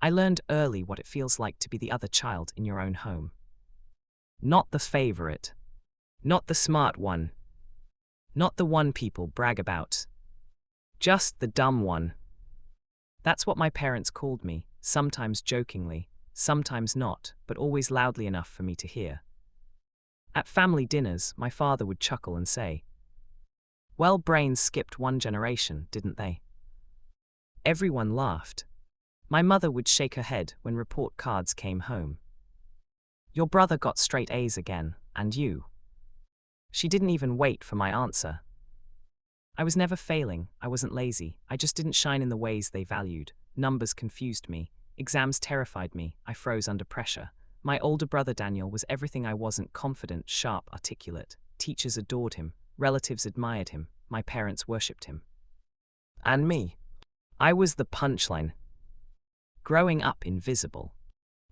I learned early what it feels like to be the other child in your own home. Not the favorite. Not the smart one. Not the one people brag about. Just the dumb one. That's what my parents called me, sometimes jokingly, sometimes not, but always loudly enough for me to hear. At family dinners, my father would chuckle and say, "Well, brains skipped one generation, didn't they?" Everyone laughed. My mother would shake her head when report cards came home. "Your brother got straight A's again, and you?" She didn't even wait for my answer. I was never failing, I wasn't lazy, I just didn't shine in the ways they valued. Numbers confused me, exams terrified me, I froze under pressure. My older brother Daniel was everything I wasn't: confident, sharp, articulate. Teachers adored him, relatives admired him, my parents worshipped him. And me? I was the punchline. Growing up invisible.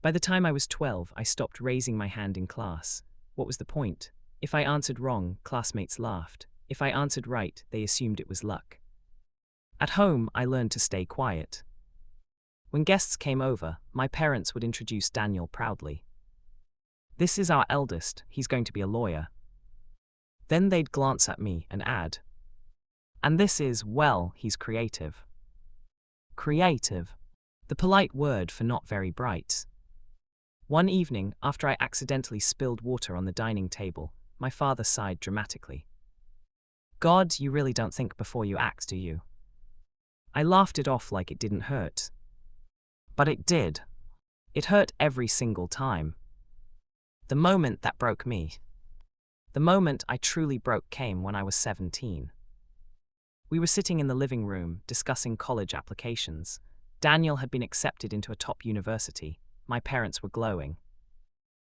By the time I was 12, I stopped raising my hand in class. What was the point? If I answered wrong, classmates laughed. If I answered right, they assumed it was luck. At home, I learned to stay quiet. When guests came over, my parents would introduce Daniel proudly. "This is our eldest, he's going to be a lawyer." Then they'd glance at me and add, "And this is, well, he's creative." Creative. The polite word for not very bright. One evening, after I accidentally spilled water on the dining table, my father sighed dramatically. "God, you really don't think before you act, do you?" I laughed it off like it didn't hurt. But it did. It hurt every single time. The moment that broke me. The moment I truly broke came when I was 17. We were sitting in the living room, discussing college applications. Daniel had been accepted into a top university. My parents were glowing.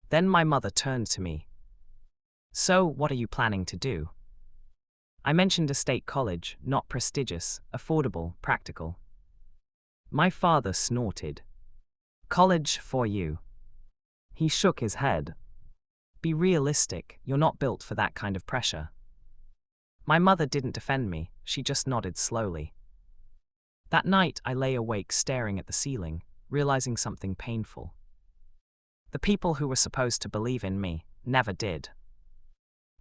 Then my mother turned to me. "So, what are you planning to do?" I mentioned a state college, not prestigious, affordable, practical. My father snorted. "College for you." He shook his head. "Be realistic, you're not built for that kind of pressure." My mother didn't defend me, she just nodded slowly. That night I lay awake staring at the ceiling, realizing something painful. The people who were supposed to believe in me never did.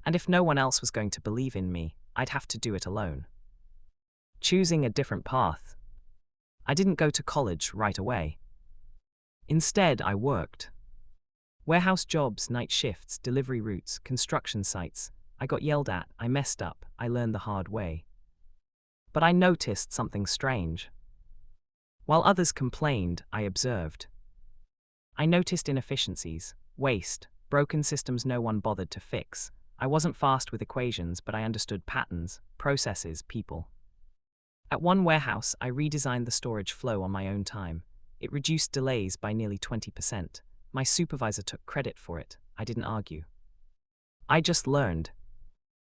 And if no one else was going to believe in me, I'd have to do it alone. Choosing a different path. I didn't go to college right away. Instead, I worked. Warehouse jobs, night shifts, delivery routes, construction sites. I got yelled at, I messed up, I learned the hard way. But I noticed something strange. While others complained, I observed. I noticed inefficiencies, waste, broken systems no one bothered to fix. I wasn't fast with equations, but I understood patterns, processes, people. At one warehouse, I redesigned the storage flow on my own time. It reduced delays by nearly 20%. My supervisor took credit for it. I didn't argue. I just learned.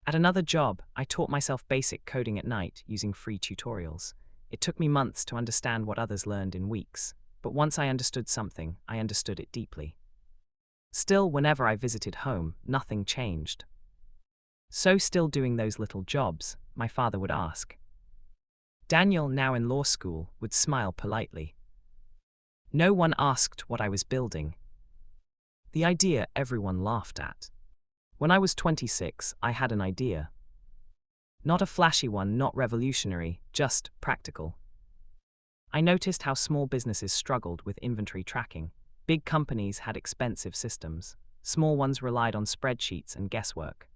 At another job, I taught myself basic coding at night using free tutorials. It took me months to understand what others learned in weeks, but once I understood something, I understood it deeply. Still, whenever I visited home, nothing changed. "So still doing those little jobs?" my father would ask. Daniel, now in law school, would smile politely. No one asked what I was building. The idea everyone laughed at. When I was 26, I had an idea. Not a flashy one, not revolutionary, just practical. I noticed how small businesses struggled with inventory tracking. Big companies had expensive systems. Small ones relied on spreadsheets and guesswork.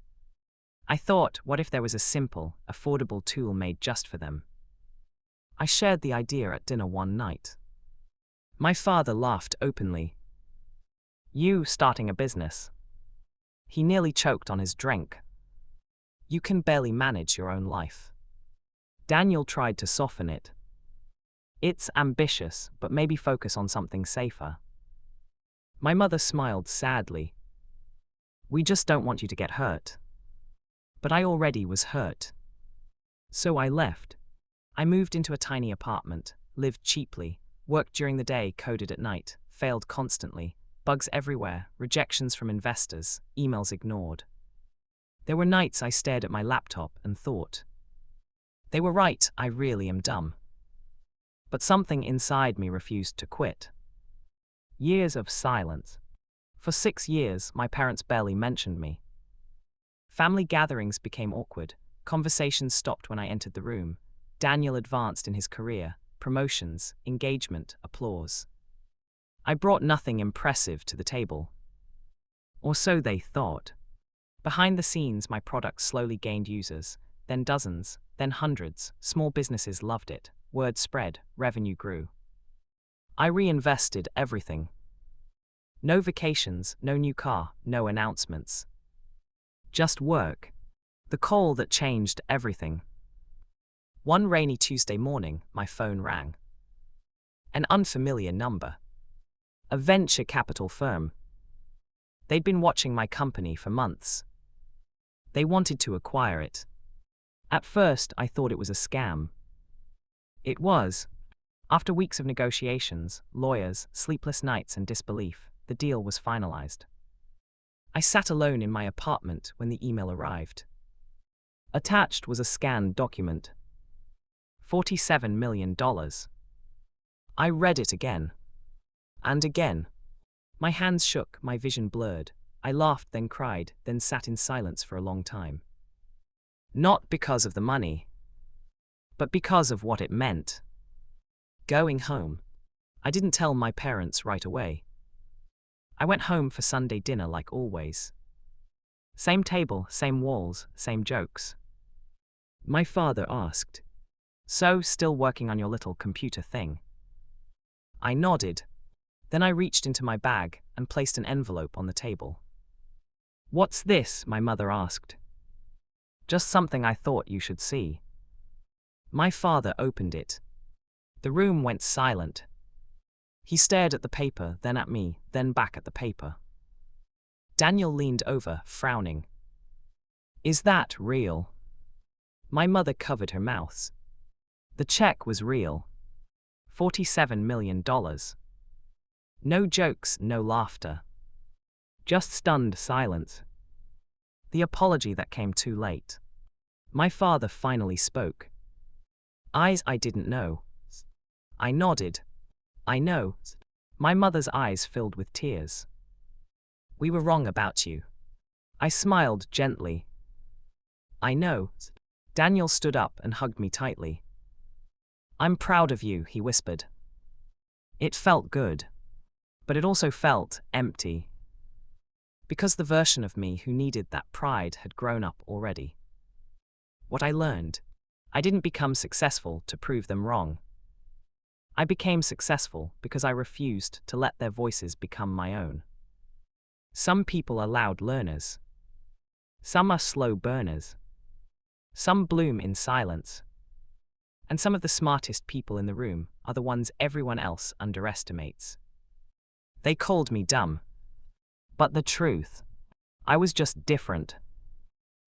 I thought, what if there was a simple, affordable tool made just for them? I shared the idea at dinner one night. My father laughed openly. "You starting a business?" He nearly choked on his drink. "You can barely manage your own life." Daniel tried to soften it. "It's ambitious, but maybe focus on something safer." My mother smiled sadly. "We just don't want you to get hurt." But I already was hurt. So I left. I moved into a tiny apartment, lived cheaply, worked during the day, coded at night, failed constantly, bugs everywhere, rejections from investors, emails ignored. There were nights I stared at my laptop and thought, they were right, I really am dumb. But something inside me refused to quit. Years of silence. For 6 years, my parents barely mentioned me. Family gatherings became awkward. Conversations stopped when I entered the room. Daniel advanced in his career, promotions, engagement, applause. I brought nothing impressive to the table. Or so they thought. Behind the scenes, my product slowly gained users, then dozens, then hundreds. Small businesses loved it. Word spread, revenue grew. I reinvested everything. No vacations, no new car, no announcements. Just work. The call that changed everything. One rainy Tuesday morning, my phone rang. An unfamiliar number. A venture capital firm. They'd been watching my company for months. They wanted to acquire it. At first, I thought it was a scam. It was. After weeks of negotiations, lawyers, sleepless nights, and disbelief, the deal was finalized. I sat alone in my apartment when the email arrived. Attached was a scanned document. $47 million. I read it again. And again. My hands shook, my vision blurred. I laughed, then cried, then sat in silence for a long time. Not because of the money, but because of what it meant. Going home. I didn't tell my parents right away. I went home for Sunday dinner like always. Same table, same walls, same jokes. My father asked, "So, still working on your little computer thing?" I nodded. Then I reached into my bag and placed an envelope on the table. "What's this?" my mother asked. "Just something I thought you should see." My father opened it. The room went silent. He stared at the paper, then at me, then back at the paper. Daniel leaned over, frowning. "Is that real?" My mother covered her mouth. The check was real. $47 million. No jokes, no laughter. Just stunned silence. The apology that came too late. My father finally spoke. Eyes I didn't know. I nodded. "I know." My mother's eyes filled with tears. "We were wrong about you." I smiled gently. "I know." Daniel stood up and hugged me tightly. "I'm proud of you," he whispered. It felt good. But it also felt empty. Because the version of me who needed that pride had grown up already. What I learned. I didn't become successful to prove them wrong. I became successful because I refused to let their voices become my own. Some people are loud learners. Some are slow burners. Some bloom in silence. And some of the smartest people in the room are the ones everyone else underestimates. They called me dumb. But the truth, I was just different.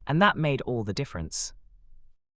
And that made all the difference.